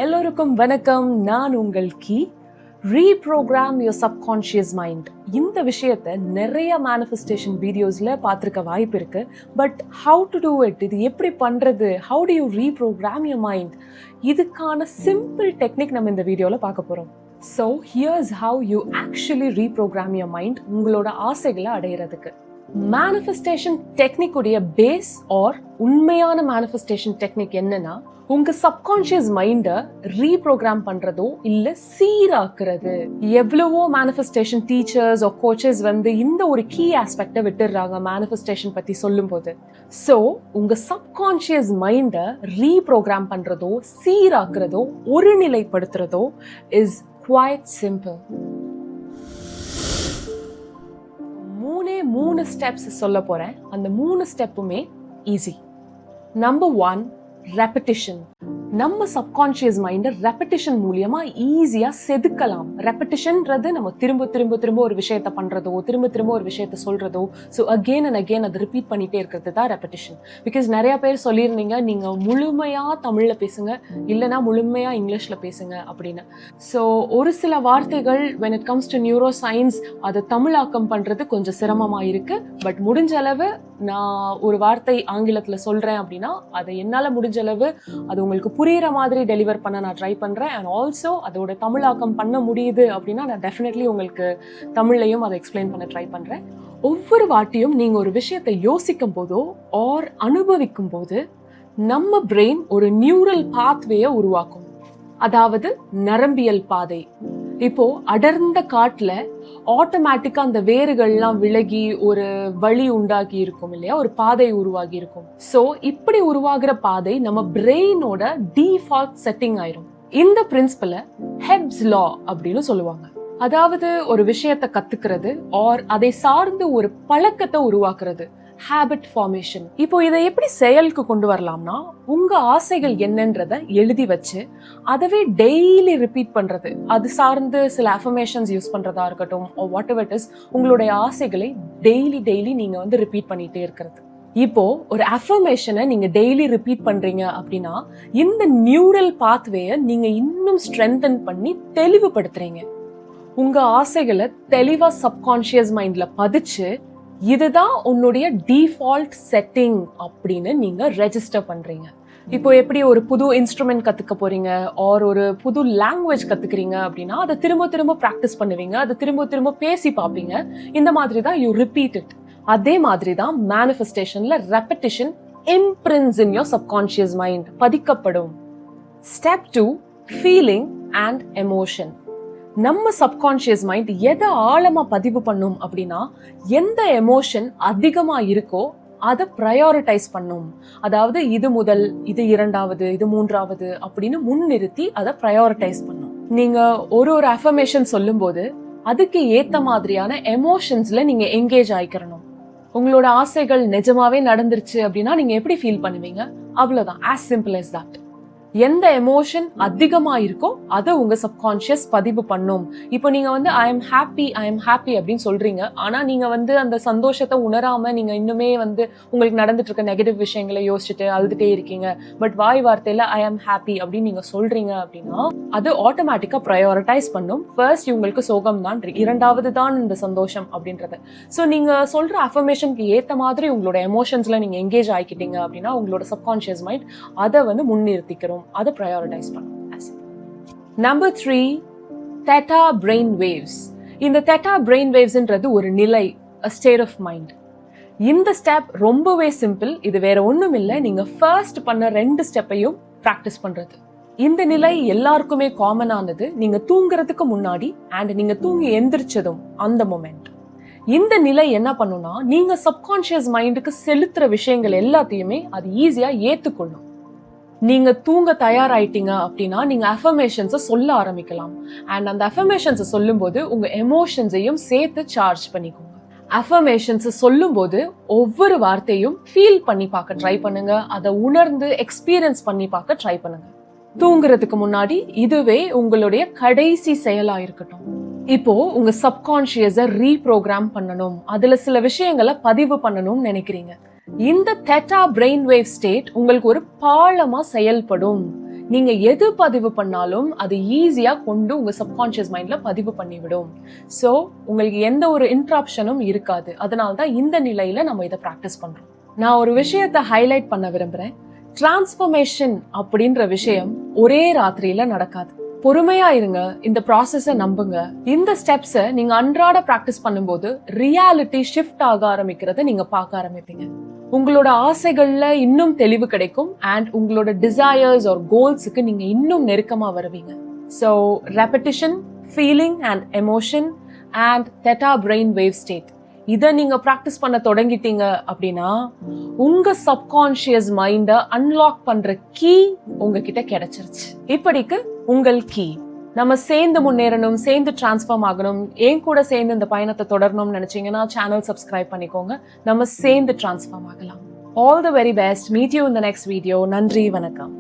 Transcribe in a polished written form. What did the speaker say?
எல்லோருக்கும் வணக்கம். நான் உங்கள் கீ. Reprogram your subconscious mind. இந்த விஷயத்தை நிறைய மேனிஃபெஸ்டேஷன் வீடியோஸில் பார்த்துருக்க வாய்ப்பு இருக்கு. But how to do it, இது எப்படி பண்ணுறது, how do you reprogram your mind, இதுக்கான சிம்பிள் டெக்னிக் நம்ம இந்த வீடியோவில் பார்க்க போகிறோம். So here's how you actually reprogram your mind உங்களோட ஆசைகளை அடையிறதுக்கு. மேனிஃபெஸ்டேஷன் டெக்னிக் உடைய பேஸ் ஆர் உண்மையான மேனிஃபெஸ்டேஷன் டெக்னிக் என்னன்னா, உங்க சப்கான்ஷியஸ் மைண்டை ரீப்ரோக்ராம் பண்றதோ இல்ல சீராக்குறது. எவ்வளவோ மேனிஃபெஸ்டேஷன் டீச்சர்ஸ் ஆர் கோச்சஸ் இந்த ஒரு கீ ஆஸ்பெக்டை விட்டுடுறாங்க மேனிஃபெஸ்டேஷன் பத்தி சொல்லும் போது. ஸோ உங்க சப்கான்ஷியஸ் மைண்டை ரீப்ரோக்ராம் பண்றதோ சீராக்குறதோ ஒருநிலைப்படுத்துறதோ இஸ் குவைட் சிம்பிள். மூணு ஸ்டெப்ஸ் சொல்ல போறேன். அந்த 3 ஸ்டெப்புமே ஈஸி. Number 1, repetition. நம்ம சப்கான்ஷியஸ் மைண்டை ரெப்படிஷன் மூலியமா ஈஸியா செதுக்கலாம். ரெப்படிஷன்ன்றது நம்ம திரும்ப ஒரு விஷயத்த பண்றதோ, திரும்ப ஒரு விஷயத்த சொல்றதோ, ஸோ அகெயின் அண்ட் அகெயின் அதை ரிப்பீட் பண்ணிட்டே இருக்கிறது தான் ரெப்படிஷன். பிகாஸ் நிறைய பேர் சொல்லியிருந்தீங்க, நீங்க முழுமையா தமிழ்ல பேசுங்க, இல்லைன்னா முழுமையா இங்கிலீஷ்ல பேசுங்க அப்படின்னு. ஸோ ஒரு சில வார்த்தைகள் when it comes to neuro science அதை தமிழாக்கம் பண்றது கொஞ்சம் சிரமமா இருக்கு. பட் முடிஞ்ச அளவு நான் ஒரு வார்த்தை ஆங்கிலத்துல சொல்றேன் அப்படின்னா அதை என்னால முடிஞ்ச அளவு அது உங்களுக்கு புரியுற மாதிரி டெலிவர் பண்ண நான் ட்ரை பண்றேன். அண்ட் ஆல்சோ அதோட தமிழாக்கம் பண்ண முடியுது அப்படின்னா நான் டெஃபினெட்லி உங்களுக்கு தமிழ்லையும் அதை எக்ஸ்பிளைன் பண்ண ட்ரை பண்றேன். ஒவ்வொரு வாட்டியும் நீங்க ஒரு விஷயத்தை யோசிக்கும் போதோ ஆர் அனுபவிக்கும் போது நம்ம பிரெயின் ஒரு நியூரல் பாத்வேயை உருவாக்கும், அதாவது நரம்பியல் பாதை. இப்போ அடர்ந்த காட்டுல ஆட்டோமேட்டிக்கா அந்த வேர்கள்லாம் விலகி ஒரு வழி உண்டாகி இருக்கும் இல்லையா, ஒரு பாதை உருவாகி இருக்கும். சோ இப்படி உருவாகிற பாதை நம்ம பிரெயினோட டிஃபால்ட் செட்டிங் ஆயிரும். இந்த பிரின்சிபலை ஹெப்ஸ் லா அப்படின்னு சொல்லுவாங்க. அதாவது ஒரு விஷயத்தை கத்துக்கிறது ஆர் அதை சார்ந்து ஒரு பழக்கத்தை உருவாக்குறது, ஹேபிட் ஃபார்மேஷன். இப்போ இதை எப்படி செயலுக்கு கொண்டு வரலாம்னா, உங்க ஆசைகள் என்னன்றத எழுதி வச்சு அதவே டெய்லி ரிப்பீட் பண்றது. அது சார்ந்து சில அஃபர்மேஷன்ஸ் யூஸ் பண்றதா இருக்கட்டும், வாட் எவர் இட் இஸ், உங்களுடைய ஆசைகளை டெய்லி நீங்க ரிப்பீட் பண்ணிட்டே இருக்கிறது. இப்போ ஒரு அஃபர்மேஷனை நீங்க டெய்லி ரிப்பீட் பண்றீங்க அப்படின்னா இந்த நியூரல் பாத்வேயை நீங்க இன்னும் ஸ்ட்ரென்தன் பண்ணி தெளிவுபடுத்துறீங்க. உங்க ஆசைகளை தெளிவா சப்கான்ஷியஸ் மைண்ட்ல பதிச்சு இதுதான் உன்னுடைய டிஃபால்ட் செட்டிங் அப்படின்னு நீங்க ரெஜிஸ்டர் பண்றீங்க. இப்போ எப்படி ஒரு புது இன்ஸ்ட்ருமெண்ட் கத்துக்க போறீங்க ஆர் ஒரு புது லாங்குவேஜ் கத்துக்கிறீங்க அப்படின்னா அதை திரும்ப ப்ராக்டிஸ் பண்ணுவீங்க, அதை திரும்ப பேசி பார்ப்பீங்க. இந்த மாதிரி தான் யூ ரிப்பீட் இட். அதே மாதிரி தான் மேனிஃபெஸ்டேஷன்ல repetition imprints in your subconscious mind, பதிக்கப்படும். Step 2, feeling and emotion. நம்ம சப்கான்ஷியஸ் மைண்ட் எதை ஆழமா பதிவு பண்ணும் அப்படின்னா, எந்த எமோஷன் அதிகமா இருக்கோ அதை ப்ரையாரிட்டைஸ் பண்ணும். அதாவது இது முதல், இது இரண்டாவது, இது மூன்றாவது அப்படின்னு முன்னிறுத்தி அதை ப்ரையாரிட்டைஸ் பண்ணும். நீங்க ஒரு அஃபர்மேஷன் சொல்லும் போது அதுக்கு ஏத்த மாதிரியான எமோஷன்ஸ்ல நீங்க என்கேஜ் ஆயிக்கிறணும். உங்களோட ஆசைகள் நிஜமாவே நடந்துருச்சு அப்படின்னா நீங்க எப்படி ஃபீல் பண்ணுவீங்க? அவ்வளவுதான், as simple as that. எந்த எமோஷன் அதிகமா இருக்கோ அதை உங்க சப்கான்ஷியஸ் பதிவு பண்ணும். இப்போ நீங்க ஐ எம் ஹாப்பி அப்படின்னு சொல்றீங்க, ஆனா நீங்க அந்த சந்தோஷத்தை உணராம நீங்க இன்னுமே உங்களுக்கு நடந்துட்டு இருக்க நெகட்டிவ் விஷயங்களை யோசிச்சுட்டு அழுதுட்டே இருக்கீங்க. பட் வாய் வார்த்தையில ஐ எம் ஹாப்பி அப்படின்னு நீங்க சொல்றீங்க அப்படின்னா அது ஆட்டோமேட்டிக்கா ப்ரையாரிட்டைஸ் பண்ணும். ஃபர்ஸ்ட் உங்களுக்கு சோகம் தான், இரண்டாவது தான் இந்த சந்தோஷம் அப்படின்றது. ஸோ நீங்க சொல்ற அஃபர்மேஷனுக்கு ஏத்த மாதிரி உங்களோட எமோஷன்ஸ்ல நீங்க என்கேஜ் ஆகிக்கிட்டீங்க அப்படின்னா உங்களோட சப்கான்ஷியஸ் மைண்ட் அதை முன்னிறுத்திக்கிறோம், அதை ப்ரையாரிட்டைஸ் பண்ணும். Number 3, theta brain waves. இந்த theta brain wavesன்றது ஒரு நிலை, a state of mind. இந்த ஸ்டெப் ரொம்பவே சிம்பிள். இது வேற ஒண்ணும் இல்லை, நீங்க ஃபர்ஸ்ட் பண்ண 2 ஸ்டெப்பையும் பிராக்டிஸ் பண்றது. இந்த நிலை எல்லாருக்குமே காமனானது. நீங்க தூங்குறதுக்கு முன்னாடி அண்ட் நீங்க தூங்கி எந்திரிச்சதும் அந்த மொமெண்ட். இந்த நிலை என்ன பண்ணும்னா, நீங்க சப்கான்ஷியஸ் மைண்டுக்கு செலுத்துற விஷயங்கள் எல்லாத்தையுமே அது ஈஸியா ஏத்துக்கொள்ளும். நீங்க தூங்க தயாராயிட்டீங்க அப்படின்னா நீங்க அஃபர்மேஷன்ஸை சொல்ல ஆரம்பிக்கலாம். அண்ட் அந்த அஃபர்மேஷன்ஸை சொல்லும் போது உங்க எமோஷன்ஸையும் சேர்த்து சார்ஜ் பண்ணிக்கோங்க. அஃபர்மேஷன்ஸை சொல்லும் போது ஒவ்வொரு வார்த்தையும் ஃபீல் பண்ணி பார்க்க ட்ரை பண்ணுங்க, அதை உணர்ந்து எக்ஸ்பீரியன்ஸ் பண்ணி பார்க்க ட்ரை பண்ணுங்க. தூங்குறதுக்கு முன்னாடி இதுவே உங்களுடைய கடைசி செயலா இருக்கட்டும். இப்போ உங்க சப்கான்ஷியஸை ரீப்ரோக்ராம் பண்ணணும், அதுல சில விஷயங்களை பதிவு பண்ணணும்னு நினைக்கிறீங்க. இந்த theta brain wave state உங்களுக்கு ஒரு பாலமா செயல்படும். நீங்க எது பதிவு பண்ணாலும் அது ஈஸியா கொண்டு உங்க சப்கான்ஷியஸ் மைண்ட்ல பதிவு பண்ணிவிடும். ஸோ உங்களுக்கு எந்த ஒரு இன்ட்ரப்ஷனும் இருக்காது. அதனால தான் இந்த நிலையில நம்ம இதை ப்ராக்டிஸ் பண்றோம். நான் ஒரு விஷயத்தை ஹைலைட் பண்ண விரும்புறேன். டிரான்ஸ்ஃபர்மேஷன் அப்படின்ற விஷயம் ஒரே ராத்திரியில நடக்காது. பொறுமையா இருங்க, இந்த ப்ராசஸை நம்புங்க. இந்த ஸ்டெப்ஸை நீங்க அன்றாட ப்ராக்டிஸ் பண்ணும்போது ரியாலிட்டி ஷிஃப்ட் ஆக ஆரம்பிக்கிறத நீங்க பார்க்க ஆரம்பிப்பீங்க. உங்களோட ஆசைகள்ல இன்னும் தெளிவு கிடைக்கும் அண்ட் உங்களோட டிசையர்ஸ் ஆர் கோல்ஸுக்கு நீங்க இன்னும் நெருக்கமா வருவீங்க. So repetition, feeling and emotion and தெட்டா brain wave state, இதை நீங்க ப்ராக்டிஸ் பண்ண தொடங்கிட்டீங்க அப்படின்னா உங்க சப்கான்ஷியஸ் மைண்டை அன்லாக் பண்ற கீ உங்ககிட்ட கிடைச்சிருச்சு. இப்படிக்கு உங்கள் கீ. நம்ம சேர்ந்து முன்னேறணும், சேர்ந்து டிரான்ஸ்ஃபார்ம் ஆகணும், என் கூட சேர்ந்து இந்த பயணத்தை தொடரணும்னு நினைச்சீங்கன்னா சேனல் சப்ஸ்கிரைப் பண்ணிக்கோங்க. நம்ம சேர்ந்து டிரான்ஸ்ஃபார்ம் ஆகலாம். All the very best. Meet you in the next video. நன்றி, வணக்கம்.